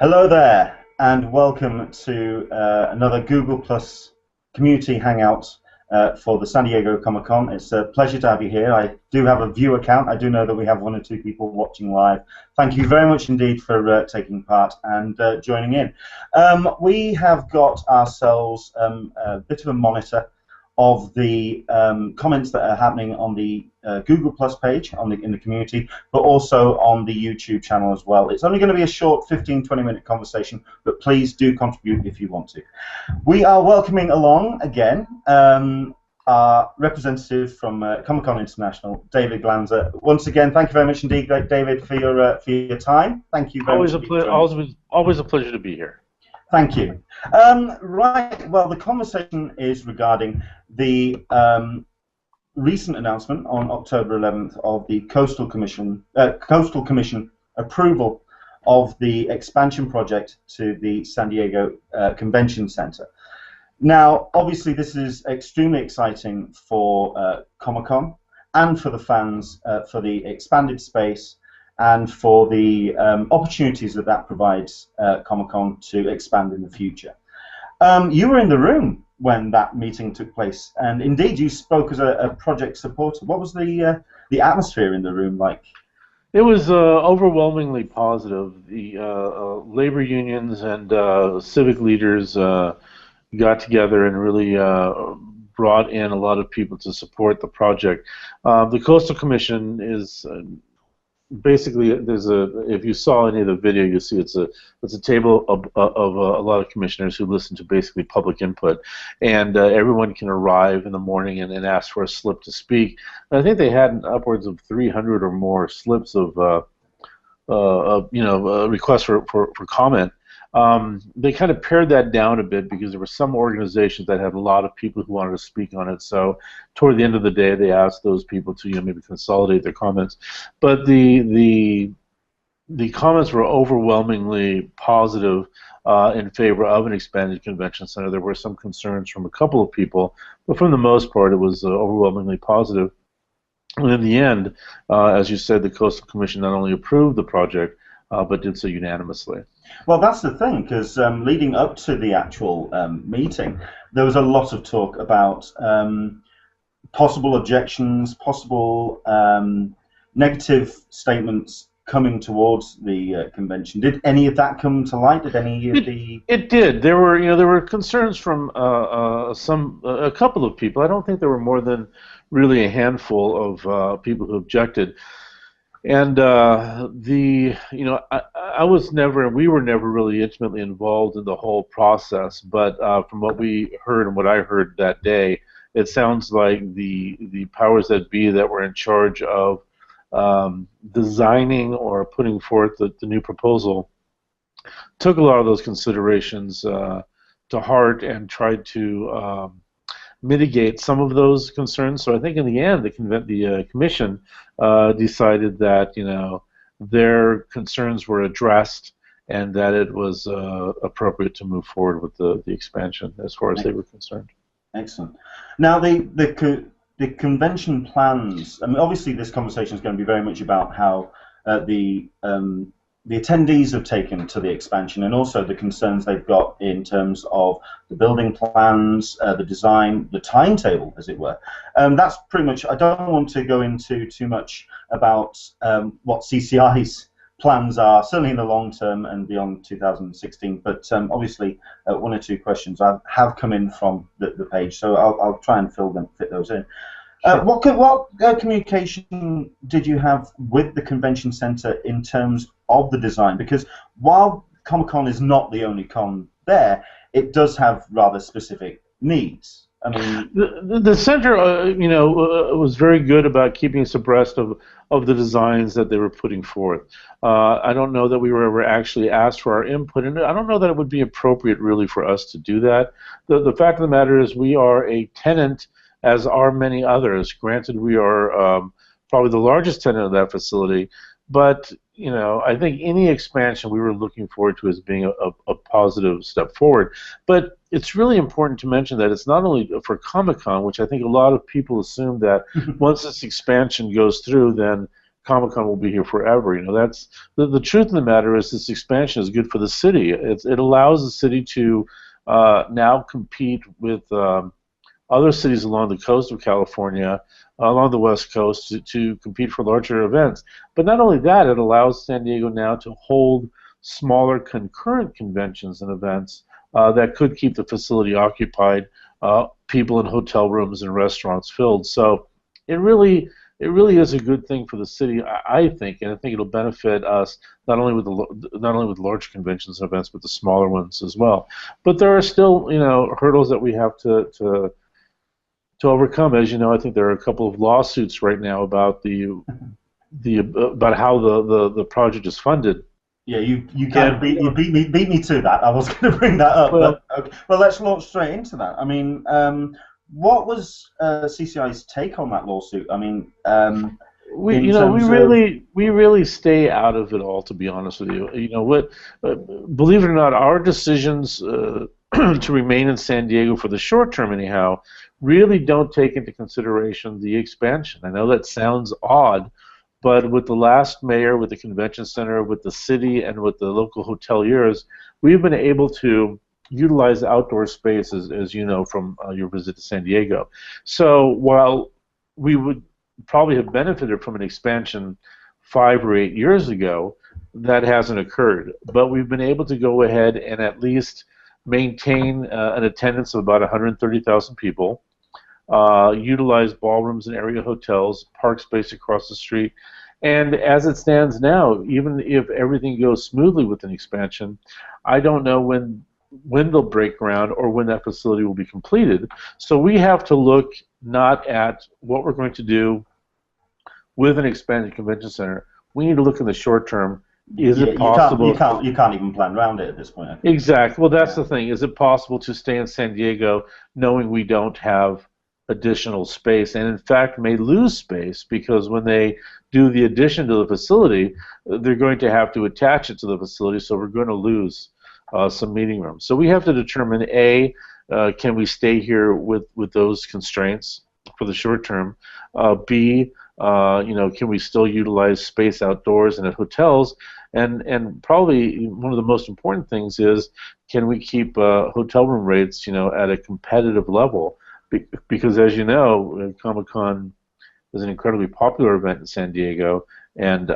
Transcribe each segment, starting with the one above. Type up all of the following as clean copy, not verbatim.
Hello there, and welcome to another Google Plus community hangout for the San Diego Comic-Con. It's a pleasure to have you here. I do have a viewer count. I do know that we have 1 or 2 people watching live. Thank you very much indeed for taking part and joining in. We have got ourselves a bit of a monitor of the comments that are happening on the Google Plus page in the community, but also on the YouTube channel as well. It's only going to be a short 15-20 minute conversation, but please do contribute if you want to. We are welcoming along again our representative from Comic-Con International, David Glanzer. Once again, thank you very much indeed, David, for your time. Thank you very much. Always a pleasure to be here. Thank you. Right, well, the conversation is regarding the recent announcement on October 11th of the Coastal Commission approval of the expansion project to the San Diego Convention Center. Now, obviously, this is extremely exciting for Comic-Con and for the fans for the expanded space and for the opportunities that provides Comic-Con to expand in the future. You were in the room when that meeting took place, and indeed you spoke as a project supporter. What was the atmosphere in the room like? It was overwhelmingly positive. The labor unions and civic leaders got together and really brought in a lot of people to support the project. The Coastal Commission is basically, if you saw any of the video, you see it's a table of a lot of commissioners who listen to basically public input, and everyone can arrive in the morning and ask for a slip to speak. And I think they had upwards of 300 or more slips of requests for comment. They kind of pared that down a bit because there were some organizations that had a lot of people who wanted to speak on it. So toward the end of the day, they asked those people to maybe consolidate their comments. But the comments were overwhelmingly positive in favor of an expanded convention center. There were some concerns from a couple of people, but for the most part, it was overwhelmingly positive. And in the end, as you said, the Coastal Commission not only approved the project, but did so unanimously. Well, that's the thing, because leading up to the actual meeting, there was a lot of talk about possible objections, possible negative statements coming towards the convention. Did any of that come to light? Did any of the... It did. There were concerns from a couple of people. I don't think there were more than really a handful of people who objected. And I was never, and we were never really intimately involved in the whole process. But from what we heard and what I heard that day, it sounds like the powers that be that were in charge of designing or putting forth the new proposal took a lot of those considerations to heart and tried to mitigate some of those concerns. So I think in the end, the commission decided that their concerns were addressed and that it was appropriate to move forward with the expansion as far as they were concerned. Excellent. Now the convention plans. I mean, obviously this conversation is going to be very much about how the attendees have taken to the expansion and also the concerns they've got in terms of the building plans, the design, the timetable, as it were. That's pretty much, I don't want to go into too much about what CCI's plans are, certainly in the long term and beyond 2016, but obviously 1 or 2 questions have come in from the page, so I'll try and fit those in. What communication did you have with the convention center in terms of the design? Because while Comic-Con is not the only con there, it does have rather specific needs. I mean, the center, was very good about keeping us abreast of the designs that they were putting forth. I don't know that we were ever actually asked for our input, and I don't know that it would be appropriate really for us to do that. The fact of the matter is we are a tenant, as are many others. Granted, we are probably the largest tenant of that facility, but I think any expansion we were looking forward to as being a positive step forward. But it's really important to mention that it's not only for Comic-Con, which I think a lot of people assume that once this expansion goes through, then Comic-Con will be here forever. You know, that's the truth of the matter is this expansion is good for the city. It allows the city to now compete with other cities along the coast of California, along the West Coast, to compete for larger events. But not only that, it allows San Diego now to hold smaller concurrent conventions and events that could keep the facility occupied, people in hotel rooms and restaurants filled. So it really is a good thing for the city, I think, and I think it'll benefit us not only with large conventions and events, but the smaller ones as well. But there are still, you know, hurdles that we have to overcome. As you know, I think there are a couple of lawsuits right now about about how the project is funded. Yeah, you kind of beat me to that. I was going to bring that up. Well, but, okay. Well, let's launch straight into that. I mean, what was CCI's take on that lawsuit? I mean, we really stay out of it all, to be honest with you. You know what? Believe it or not, our decisions to remain in San Diego for the short term, anyhow, really don't take into consideration the expansion. I know that sounds odd, but with the last mayor, with the convention center, with the city, and with the local hoteliers, we've been able to utilize outdoor space, as you know from your visit to San Diego. So while we would probably have benefited from an expansion 5 or 8 years ago, that hasn't occurred. But we've been able to go ahead and at least maintain an attendance of about 130,000 people, utilize ballrooms and area hotels, park space across the street, and as it stands now, even if everything goes smoothly with an expansion, I don't know when they'll break ground or when that facility will be completed. So we have to look not at what we're going to do with an expanded convention center. We need to look in the short term. Is it possible? You can't even plan around it at this point. Exactly. Well, that's the thing. Is it possible to stay in San Diego knowing we don't have additional space, and in fact may lose space, because when they do the addition to the facility, they're going to have to attach it to the facility, so we're going to lose some meeting rooms. So we have to determine, A, can we stay here with those constraints for the short term? B, you know, can we still utilize space outdoors and at hotels? And probably one of the most important things is, can we keep hotel room rates, you know, at a competitive level? Because as you know, Comic-Con is an incredibly popular event in San Diego, and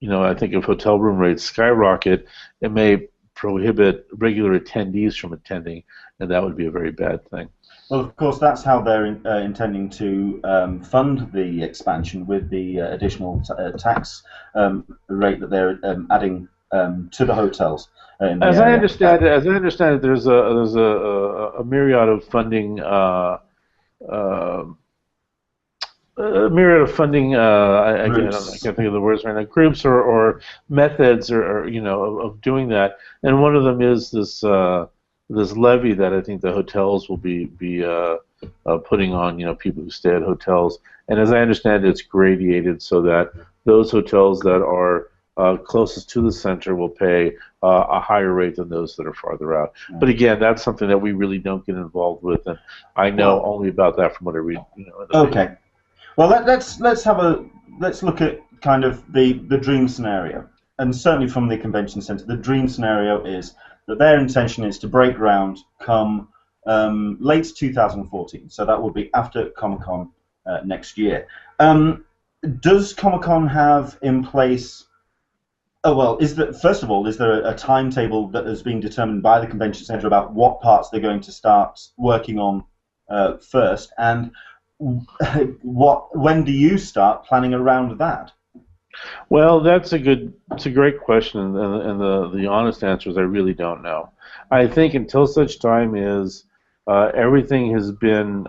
you know, I think if hotel room rates skyrocket, it may prohibit regular attendees from attending, and that would be a very bad thing. Well, of course, that's how they're intending to fund the expansion, with the additional tax rate that they're adding to the hotels. As I understand it, there's a myriad of funding. I can't think of the words right now. Groups or methods or you know of doing that, and one of them is this levy that I think the hotels will be putting on, you know, people who stay at hotels. And as I understand it, it's gradated so that those hotels that are closest to the center will pay a higher rate than those that are farther out. But again, that's something that we really don't get involved with, and I know only about that from what I read. You know, okay. Well, let's look at kind of the dream scenario, and certainly from the convention center, the dream scenario is that their intention is to break ground come late 2014. So that will be after Comic-Con next year. Does Comic-Con have in place? Oh well, first of all, is there a timetable that has been determined by the convention center about what parts they're going to start working on first, and when do you start planning around that? Well, it's a great question, and the honest answer is I really don't know. I think until such time as everything has been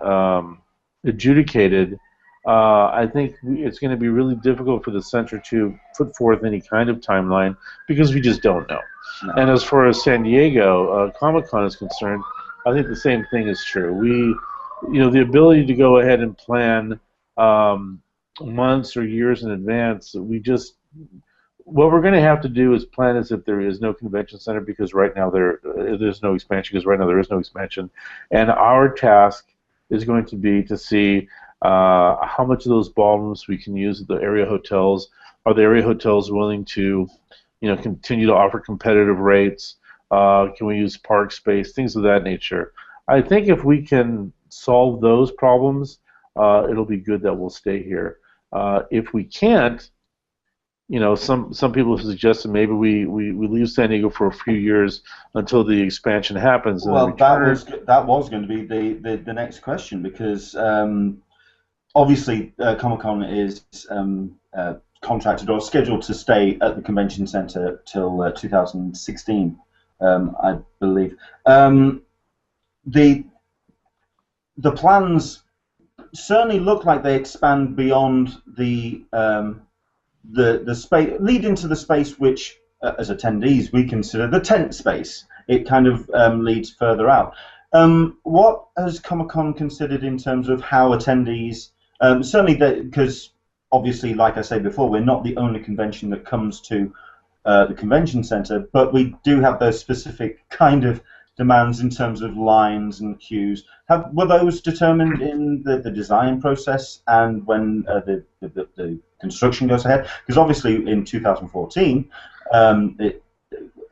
adjudicated, I think it's going to be really difficult for the center to put forth any kind of timeline, because we just don't know. No. And as far as San Diego Comic-Con is concerned, I think the same thing is true. The ability to go ahead and plan months or years in advance, what we're going to have to do is plan as if there is no convention center, because right now there's no expansion, and our task is going to be to see how much of those ballrooms we can use at the area hotels. Are the area hotels willing to, continue to offer competitive rates? Can we use park space? Things of that nature. I think if we can solve those problems, it'll be good that we'll stay here. If we can't, some people have suggested maybe we leave San Diego for a few years until the expansion happens. And well, that was going to be the next question, because obviously Comic-Con is contracted or scheduled to stay at the convention center till 2016, I believe. The plans certainly look like they expand beyond the space, lead into the space which, as attendees, we consider the tent space. It kind of leads further out. What has Comic-Con considered in terms of how attendees, certainly because obviously, like I said before, we're not the only convention that comes to the convention center, but we do have those specific kind of demands in terms of lines and queues. Were those determined in the design process and when the construction goes ahead? Because obviously in 2014,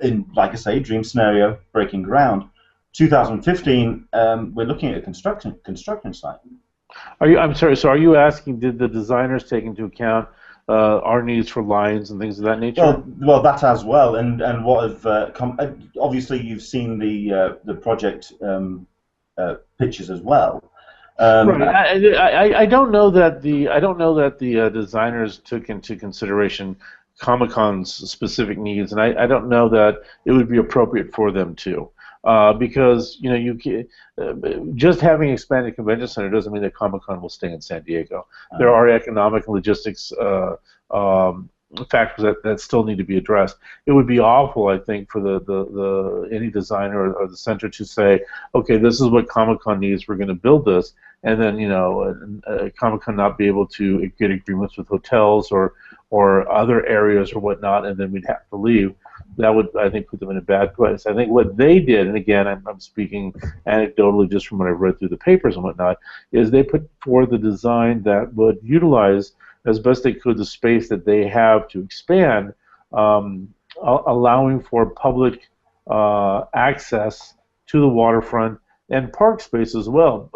in, like I say, dream scenario, breaking ground. 2015, we're looking at a construction site. I'm sorry. So, are you asking, did the designers take into account our needs for lines and things of that nature? Well, that as well. And what have obviously you've seen the project pictures as well. Right. I don't know that the designers took into consideration Comic-Con's specific needs, and I don't know that it would be appropriate for them to. Because just having expanded convention center doesn't mean that Comic-Con will stay in San Diego. There are economic and logistics factors that still need to be addressed. It would be awful, I think, for the any designer or the center to say, okay, this is what Comic-Con needs, we're going to build this, and then Comic-Con not be able to get agreements with hotels or other areas or whatnot, and then we'd have to leave. That would, I think, put them in a bad place. I think what they did, and again, I'm speaking anecdotally just from what I've read through the papers and whatnot, is they put forward the design that would utilize as best they could the space that they have to expand, allowing for public access to the waterfront and park space as well.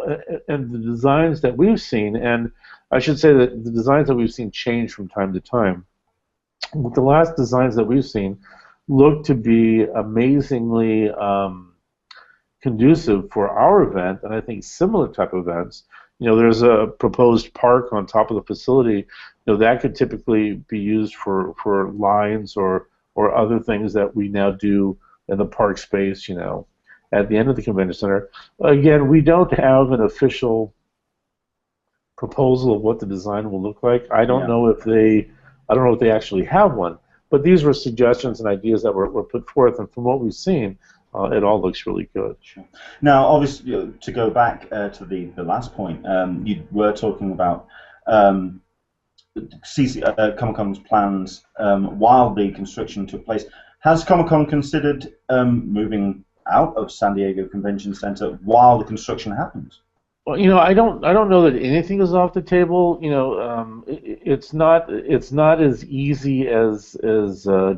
And the designs that we've seen, and I should say that the designs that we've seen change from time to time. The last designs that we've seen look to be amazingly conducive for our event, and I think similar type of events. There's a proposed park on top of the facility. That could typically be used for lines or other things that we now do in the park space. At the end of the convention center. Again, we don't have an official proposal of what the design will look like. I don't know if they actually have one. But these were suggestions and ideas that were put forth, and from what we've seen, it all looks really good. Sure. Now, obviously, to go back to the last point, you were talking about Comic-Con's plans while the construction took place. Has Comic-Con considered moving out of San Diego Convention Center while the construction happens? Well, I don't know that anything is off the table. It's not as easy as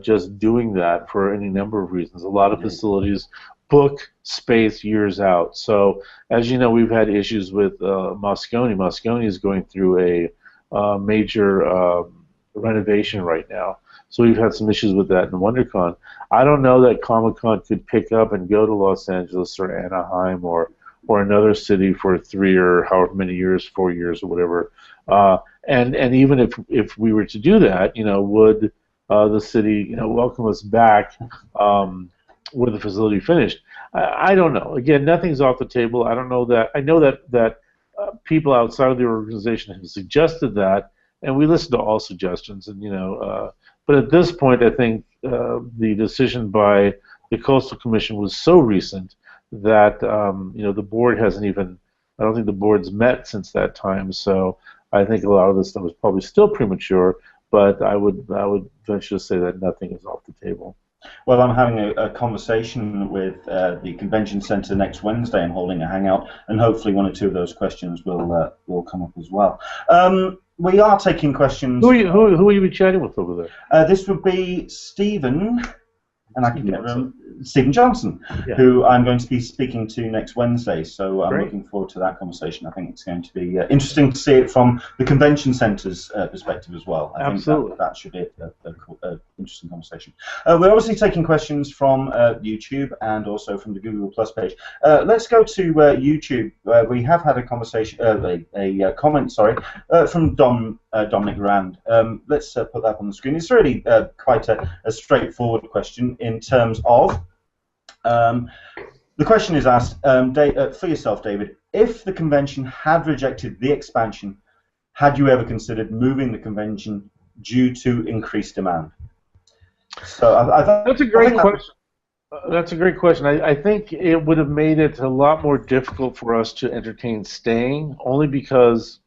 just doing that for any number of reasons. A lot of facilities book space years out. So, as you know, we've had issues with Moscone. Moscone is going through a major renovation right now. So we've had some issues with that in WonderCon. I don't know that Comic-Con could pick up and go to Los Angeles or Anaheim or another city for 3 or however many years, 4 years or whatever. And even if we were to do that, would the city welcome us back with the facility finished? I don't know. Again, nothing's off the table. I don't know that. I know that people outside of the organization have suggested that, and we listen to all suggestions. And but at this point, I think the decision by the Coastal Commission was so recent that the board hasn't even. I don't think the board's met since that time. So I think a lot of this stuff is probably still premature. But I would venture to say that nothing is off the table. Well, I'm having a conversation with the convention center next Wednesday. I'm holding a hangout, and hopefully one or two of those questions will come up as well. We are taking questions. Who will you be chatting with over there? This would be Stephen. And I can remember Stephen Johnson, who I'm going to be speaking to next Wednesday. So I'm looking forward to that conversation. I think it's going to be interesting to see it from the convention centre's perspective as well. I think that should be a interesting conversation. We're obviously taking questions from YouTube and also from the Google Plus page. Let's go to YouTube. We have had a conversation, a comment, sorry, from Dominic Rand. Let's put that on the screen. It's really quite a straightforward question in terms of the question is asked for yourself, David. If the convention had rejected the expansion, had you ever considered moving the convention due to increased demand? So that's a great question. That's a great question. I think it would have made it a lot more difficult for us to entertain staying, only because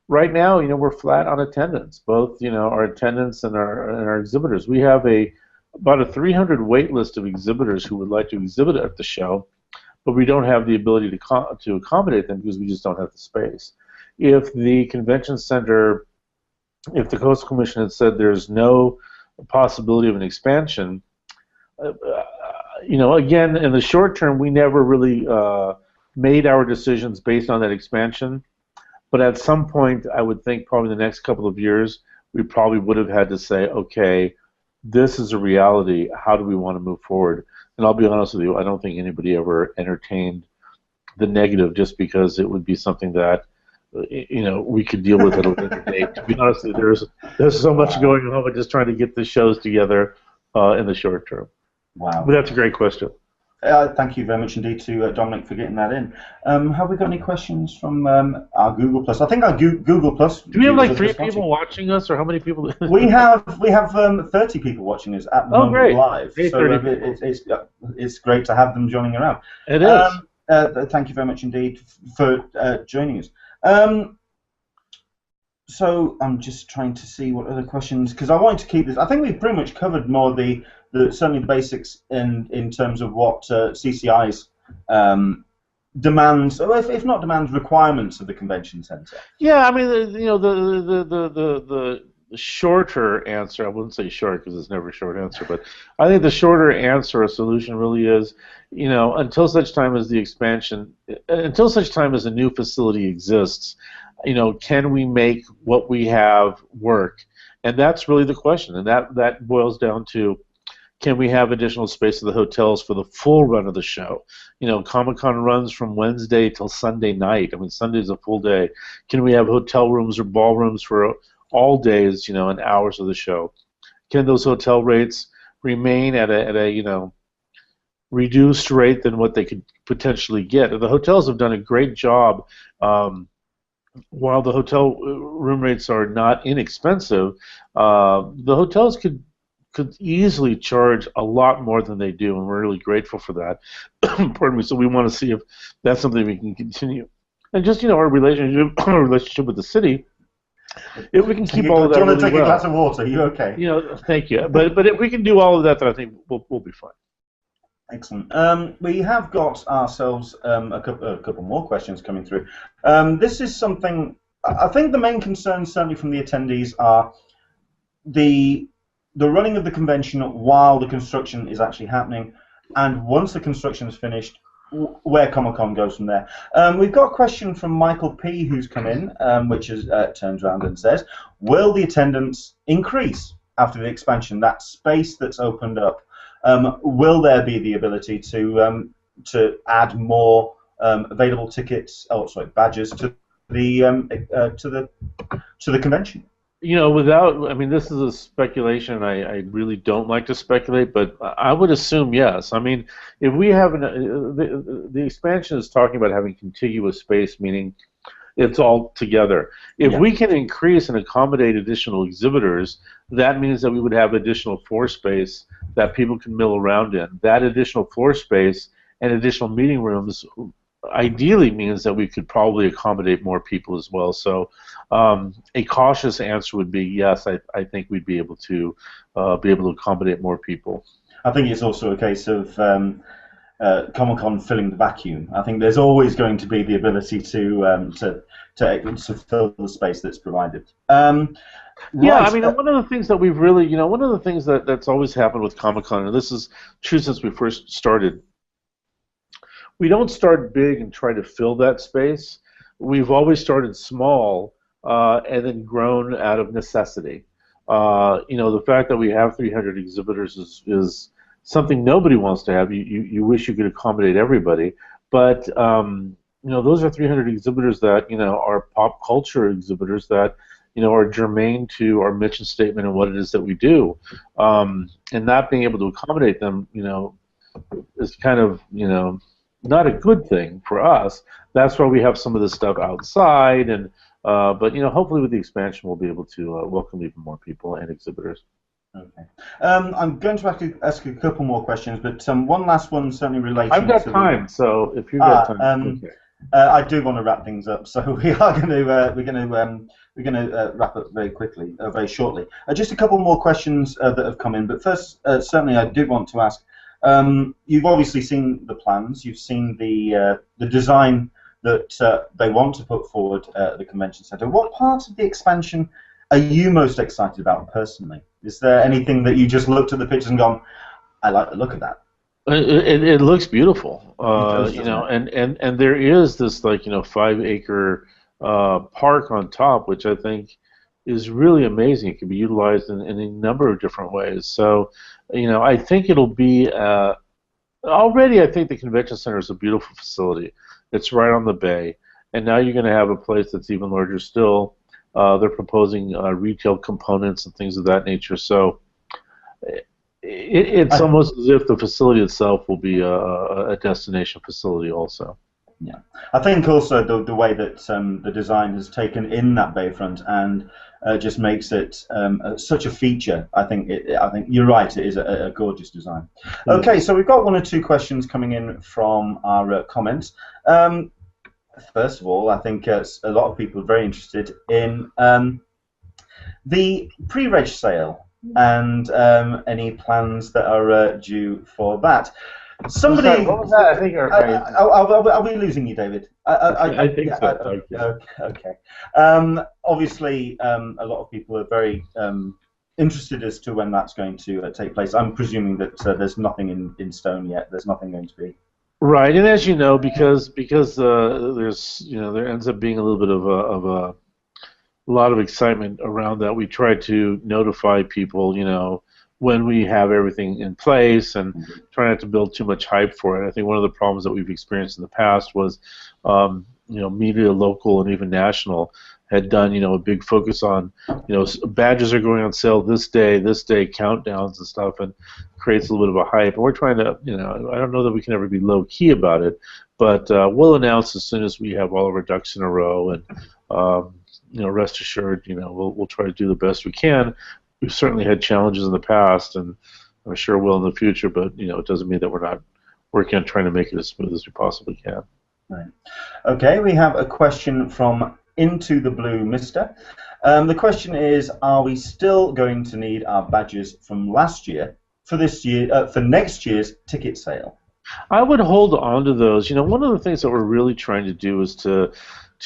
right now, we're flat on attendance, both, our attendance and our exhibitors. We have about a 300 wait list of exhibitors who would like to exhibit at the show, but we don't have the ability to accommodate them because we just don't have the space. If the convention center, if the Coastal Commission had said there's no possibility of an expansion, again, in the short term, we never really made our decisions based on that expansion. But at some point, I would think probably the next couple of years, we probably would have had to say, okay, this is a reality. How do we want to move forward? And I'll be honest with you, I don't think anybody ever entertained the negative just because it would be something that we could deal with at a later date. To be honest, there's so much going on with just trying to get the shows together in the short term. Wow. But that's a great question. Thank you very much indeed to Dominic for getting that in. Have we got any questions from our Google Plus? I think our Google Plus. Do we have like 3 people watching us, or how many people? we have 30 people watching us at the moment live. So it's great to have them joining around. It is. Thank you very much indeed for joining us. So I'm just trying to see what other questions, because I wanted to keep this. I think we've pretty much covered more certainly the basics in terms of what CCI's demands, or if not demands, requirements of the convention center. Yeah, I mean, the shorter answer, I wouldn't say short because it's never a short answer, but I think the shorter answer or solution really is, until such time as the expansion, until such time as a new facility exists, can we make what we have work? And that's really the question, and that boils down to, can we have additional space at the hotels for the full run of the show? Comic-Con runs from Wednesday till Sunday night. I mean, Sunday's a full day. Can we have hotel rooms or ballrooms for all days, and hours of the show? Can those hotel rates remain at a reduced rate than what they could potentially get? The hotels have done a great job. While the hotel room rates are not inexpensive, the hotels could easily charge a lot more than they do, and we're really grateful for that. Pardon me. So we want to see if that's something we can continue, and just our relationship with the city. If we can keep all of that, do you want to really take a glass of water? Are you okay? Thank you. But if we can do all of that, then I think we'll be fine. Excellent. We have got ourselves a couple more questions coming through. This is something, I think the main concerns certainly from the attendees are the running of the convention while the construction is actually happening, and once the construction is finished, where Comic-Con goes from there. We've got a question from Michael P. who's come in, which turns around and says, will the attendance increase after the expansion, that space that's opened up? Will there be the ability to add more available tickets, badges to the convention? I mean, this is a speculation. I really don't like to speculate, but I would assume yes. I mean, if we have the expansion is talking about having contiguous space, meaning it's all together. If we can increase and accommodate additional exhibitors, that means that we would have additional floor space that people can mill around in. That additional floor space and additional meeting rooms ideally means that we could probably accommodate more people as well. So a cautious answer would be yes, I think we'd be able to accommodate more people. I think it's also a case of Comic-Con filling the vacuum. I think there's always going to be the ability to fill the space that's provided. Yeah, Right. I mean, one of the things that we've really, one of the things that's always happened with Comic-Con, and this is true since we first started, we don't start big and try to fill that space. We've always started small and then grown out of necessity. The fact that we have 300 exhibitors is something nobody wants to have. You wish you could accommodate everybody, but those are 300 exhibitors that are pop culture exhibitors that are germane to our mission statement and what it is that we do, and not being able to accommodate them, is kind of not a good thing for us. That's why we have some of this stuff outside, and but hopefully with the expansion we'll be able to welcome even more people and exhibitors. Okay. I'm going to ask a couple more questions, but one last one certainly relating. I've got time, so if you've got time. Okay. I do want to wrap things up, so we are going to we're going to wrap up very quickly, very shortly. Just a couple more questions that have come in, but first, certainly I did want to ask. You've obviously seen the plans. You've seen the design that they want to put forward at the convention center. What part of the expansion are you most excited about personally? Is there anything that you just looked at the pictures and gone, I like the look of that? It looks beautiful, does, and there is this 5-acre park on top, which I think is really amazing. It can be utilized in a number of different ways. So, I think it'll be already. I think the convention center is a beautiful facility. It's right on the bay, and now you're going to have a place that's even larger still. They're proposing retail components and things of that nature. So it's almost as if the facility itself will be a destination facility also. Yeah, I think also the way that the design has taken in that bayfront and just makes it such a feature. I think you're right. It is a gorgeous design. Okay, so we've got one or two questions coming in from our comments. First of all, I think a lot of people are very interested in the PreReg Sale and any plans that are due for that. Somebody, what was that? I think are we losing you, David? I think so. Okay. Obviously, a lot of people are very interested as to when that's going to take place. I'm presuming that there's nothing in stone yet. There's nothing going to be. Right, and as you know, because there's there ends up being a little bit of a lot of excitement around that. We try to notify people, when we have everything in place and try not to build too much hype for it. I think one of the problems that we've experienced in the past was, media, local and even national, had done, a big focus on, badges are going on sale this day, countdowns and stuff, and creates a little bit of a hype. And we're trying to, I don't know that we can ever be low key about it, but we'll announce as soon as we have all of our ducks in a row, and rest assured, we'll try to do the best we can. We've certainly had challenges in the past, and I'm sure we'll in the future, but it doesn't mean that we're not working on trying to make it as smooth as we possibly can. Right. Okay, we have a question from Into the Blue Mister. The question is, are we still going to need our badges from last year for next year's ticket sale? I would hold on to those. One of the things that we're really trying to do is to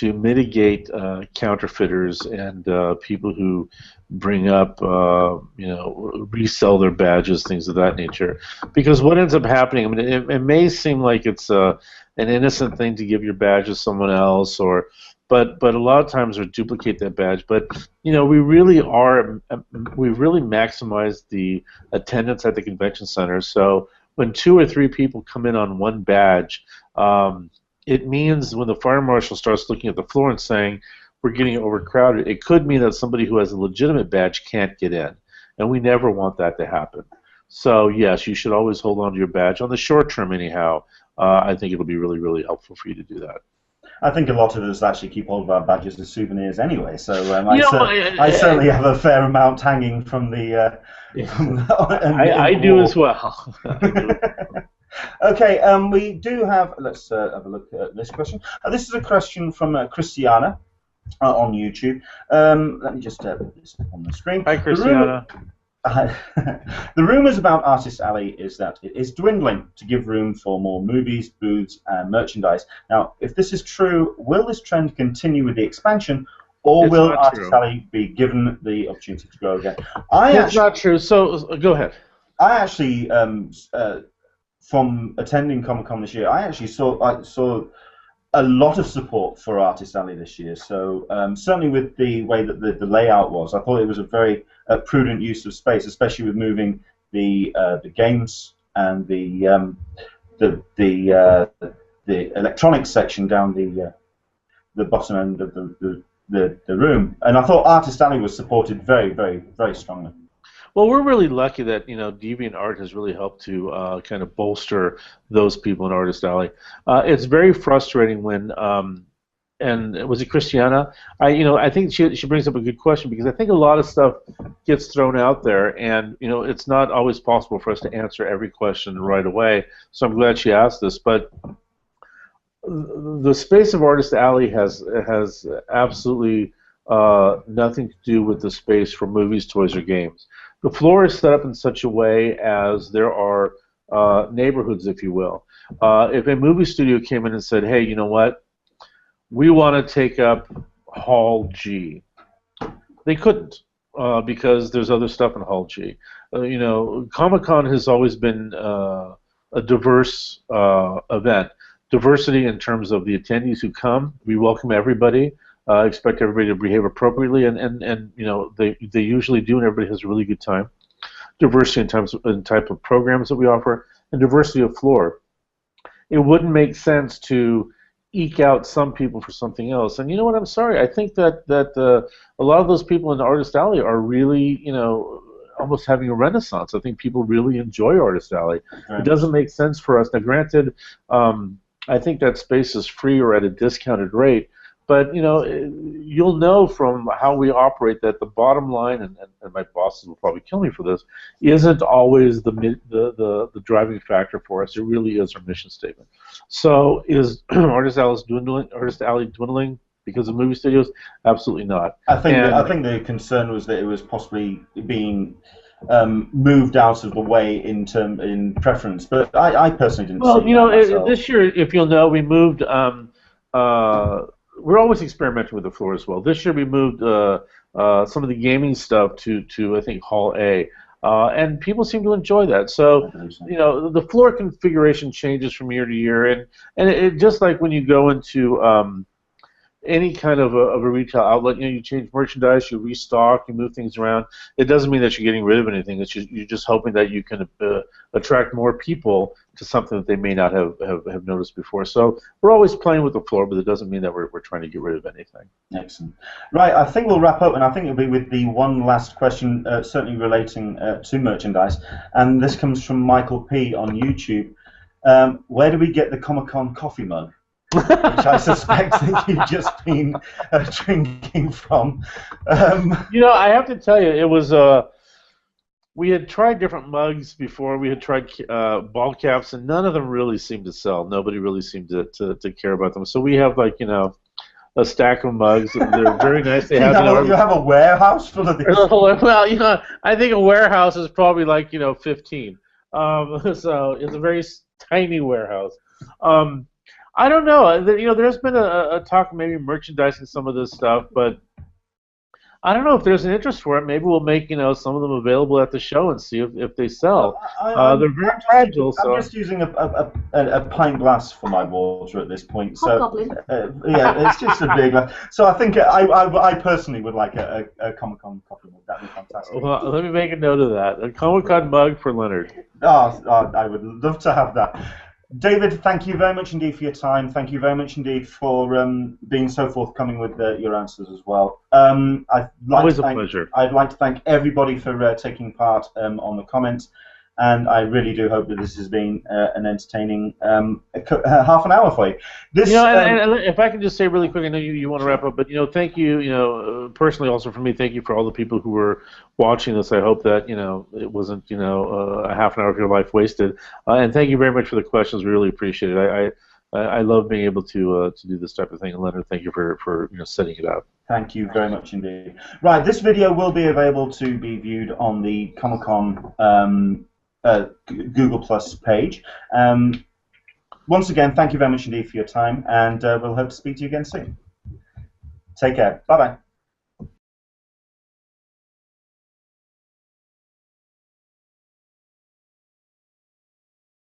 mitigate counterfeiters and people who bring up, resell their badges, things of that nature. Because what ends up happening, I mean, it may seem like it's an innocent thing to give your badge to someone else, but a lot of times they duplicate that badge. But we've really maximized the attendance at the convention center. So when 2 or 3 people come in on one badge, it means when the fire marshal starts looking at the floor and saying, we're getting overcrowded, it could mean that somebody who has a legitimate badge can't get in. And we never want that to happen. So, yes, you should always hold on to your badge. On the short term, anyhow, I think it'll be really, really helpful for you to do that. I think a lot of us actually keep hold of our badges as souvenirs anyway, so I certainly have a fair amount hanging from the... I do as well. Okay, we do have, let's have a look at this question. This is a question from Christiana on YouTube. Let me just put this up on the screen. Hi, Christiana. The rumours about Artist Alley is that it is dwindling to give room for more movies, booths, and merchandise. Now, if this is true, will this trend continue with the expansion, or will Artist Alley be given the opportunity to grow again? It's not true. So go ahead. I actually, from attending Comic-Con this year, I actually saw a lot of support for Artist Alley this year. So certainly with the way that the layout was, I thought it was a very prudent use of space, especially with moving the games and the electronics section down the bottom end of the room. And I thought Artist Alley was supported very, very, very strongly. Well, we're really lucky that DeviantArt has really helped to kind of bolster those people in Artist Alley. It's very frustrating when, and was it Christiana? I think she brings up a good question, because I think a lot of stuff gets thrown out there, and it's not always possible for us to answer every question right away. So I'm glad she asked this, but the space of Artist Alley has absolutely nothing to do with the space for movies, toys, or games. The floor is set up in such a way as there are neighborhoods, if you will. If a movie studio came in and said, hey, you know what, we want to take up Hall G, they couldn't, because there's other stuff in Hall G. Comic-Con has always been a diverse event. Diversity in terms of the attendees who come. We welcome everybody. Expect everybody to behave appropriately, and they usually do, and everybody has a really good time. Diversity in type of programs that we offer, and diversity of floor. It wouldn't make sense to eke out some people for something else. And you know what? I'm sorry. I think that a lot of those people in the Artist Alley are really almost having a renaissance. I think people really enjoy Artist Alley. Right. It doesn't make sense for us. Now, granted, I think that space is free or at a discounted rate. But you'll know from how we operate that the bottom line, and my bosses will probably kill me for this, isn't always the driving factor for us. It really is our mission statement. So is Artist Alley dwindling because of movie studios? Absolutely not. I think the concern was that it was possibly being moved out of the way in preference. But I personally didn't. Well, this year, if you'll know, we moved. We're always experimenting with the floor as well. This year we moved some of the gaming stuff to I think Hall A, and people seem to enjoy that. So the floor configuration changes from year to year, and it just like when you go into any kind of a retail outlet, you change merchandise, you restock, you move things around. It doesn't mean that you're getting rid of anything. It's just, you're just hoping that you can attract more people to something that they may not have noticed before. So we're always playing with the floor, but it doesn't mean that we're trying to get rid of anything. Excellent. Right, I think we'll wrap up, and I think it'll be with the one last question, certainly relating to merchandise. And this comes from Michael P. on YouTube. Where do we get the Comic-Con coffee mug? Which I suspect that you've just been drinking from. I have to tell you, it was we had tried different mugs before. We had tried ball caps, and none of them really seemed to sell. Nobody really seemed to care about them. So we have a stack of mugs. They're very nice. They have you have a warehouse full of these. Well, I think a warehouse is probably 15. So it's a very tiny warehouse. I don't know. There's been a talk of maybe merchandising some of this stuff, but I don't know if there's an interest for it. Maybe we'll make some of them available at the show and see if they sell. They're very fragile. I'm just using a pint glass for my water at this point. So yeah, it's just a big glass. So I think I personally would like a Comic-Con coffee mug. That'd be fantastic. Well, let me make a note of that. A Comic-Con mug for Leonard. I would love to have that. David, thank you very much indeed for your time. Thank you very much indeed for being so forthcoming with your answers as well. Always a pleasure. I'd like to thank everybody for taking part on the comments, and I really do hope that this has been an entertaining half an hour for you. And if I can just say really quick, I know you want to wrap up, but thank you, personally also for me, thank you for all the people who were watching this. I hope that it wasn't a half an hour of your life wasted, and thank you very much for the questions. We really appreciate it. I love being able to do this type of thing. And Leonard, thank you for setting it up. Thank you very much indeed. Right, this video will be available to be viewed on the Comic-Con Google Plus page. Once again, thank you very much indeed for your time, and we'll hope to speak to you again soon. Take care. Bye-bye.